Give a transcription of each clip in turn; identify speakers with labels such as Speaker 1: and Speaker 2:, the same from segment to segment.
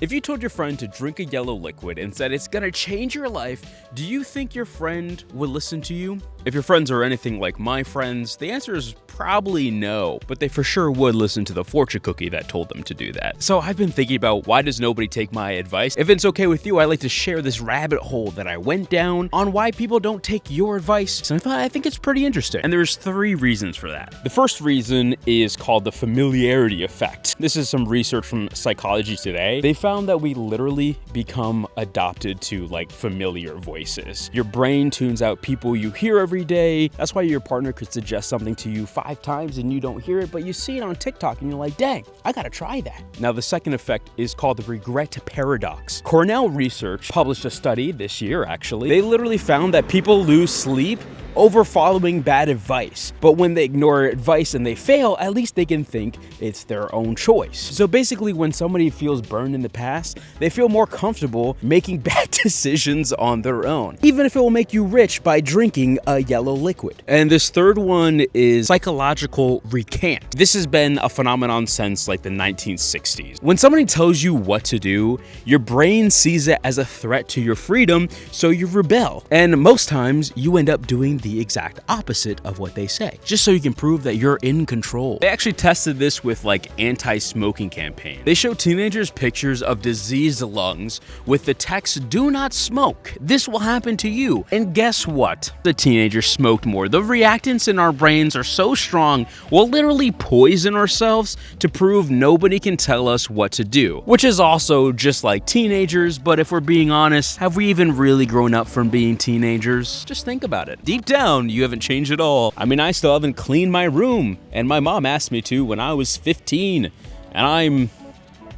Speaker 1: If you told your friend to drink a yellow liquid and said it's gonna change your life, do you think your friend would listen to you? If your friends are anything like my friends, the answer is probably no, but they for sure would listen to the fortune cookie that told them to do that. So I've been thinking about, why does nobody take my advice? If it's okay with you, I'd like to share this rabbit hole that I went down on why people don't take your advice. So I think it's pretty interesting. And there's 3 reasons for that. The first reason is called the familiarity effect. This is some research from Psychology Today. They found that we literally become adopted to like familiar voices. Your brain tunes out people you hear every day. That's why your partner could suggest something to you 5 times and you don't hear it, but you see it on TikTok and you're like, dang, I gotta try that. Now, the second effect is called the regret paradox. Cornell research published a study this year, actually. They literally found that people lose sleep over following bad advice. But when they ignore advice and they fail, at least they can think it's their own choice. So basically, when somebody feels burned in the past, they feel more comfortable making bad decisions on their own, even if it will make you rich by drinking a yellow liquid. And this third one is psychological recant. This has been a phenomenon since like the 1960s. When somebody tells you what to do, your brain sees it as a threat to your freedom, so you rebel. And most times you end up doing the exact opposite of what they say, just so you can prove that you're in control. They actually tested this with like anti-smoking campaign. They showed teenagers pictures of diseased lungs with the text, "Do not smoke. This will happen to you." And guess what? The teenagers smoked more. The reactants in our brains are so strong, we'll literally poison ourselves to prove nobody can tell us what to do. Which is also just like teenagers, but if we're being honest, have we even really grown up from being teenagers? Just think about it. Deep down, you haven't changed at all. I mean, I still haven't cleaned my room, and my mom asked me to when I was 15, and I'm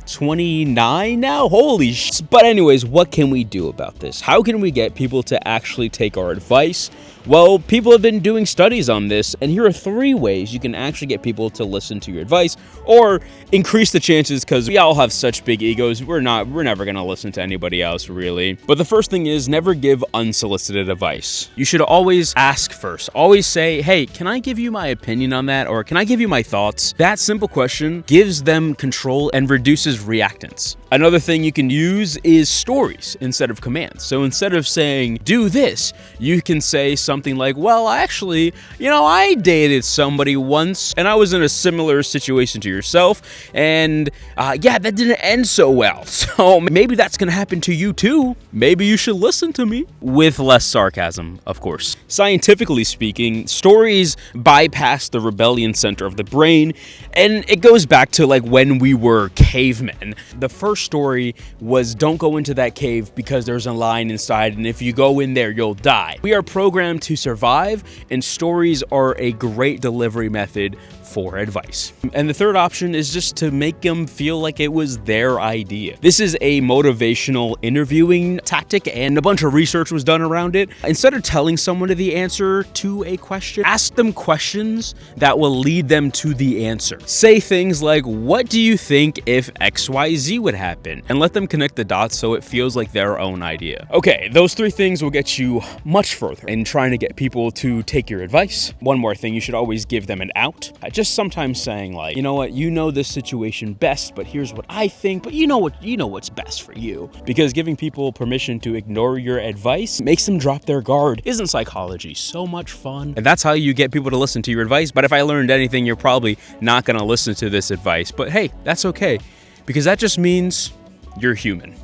Speaker 1: 29 now? Holy sh! But anyways, what can we do about this? How can we get people to actually take our advice? Well, people have been doing studies on this, and here are 3 ways you can actually get people to listen to your advice or increase the chances, because we all have such big egos. We're never gonna listen to anybody else, really. But the first thing is, never give unsolicited advice. You should always ask first. Always say, hey, can I give you my opinion on that? Or can I give you my thoughts? That simple question gives them control and reduces reactance. Another thing you can use is stories instead of commands. So instead of saying, do this, you can say something like, well, actually, I dated somebody once and I was in a similar situation to yourself. And yeah, that didn't end so well. So maybe that's going to happen to you too. Maybe you should listen to me. With less sarcasm, of course. Scientifically speaking, stories bypass the rebellion center of the brain. And it goes back to like when we were cavemen. The first story was, don't go into that cave because there's a lion inside, and if you go in there, you'll die. We are programmed to survive, and stories are a great delivery method for advice. And the third option is just to make them feel like it was their idea. This is a motivational interviewing tactic, and a bunch of research was done around it. Instead of telling someone the answer to a question, ask them questions that will lead them to the answer. Say things like, what do you think if XYZ would happen? And let them connect the dots so it feels like their own idea. Okay, those 3 things will get you much further in trying to get people to take your advice. One more thing, you should always give them an out. Just sometimes saying like, you know what, you know this situation best, but here's what I think, but you know what's best for you. Because giving people permission to ignore your advice makes them drop their guard. Isn't psychology so much fun? And that's how you get people to listen to your advice. But if I learned anything, you're probably not gonna listen to this advice. But hey, that's okay, because that just means you're human.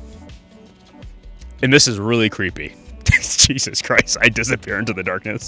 Speaker 1: And this is really creepy. Jesus Christ, I disappear into the darkness.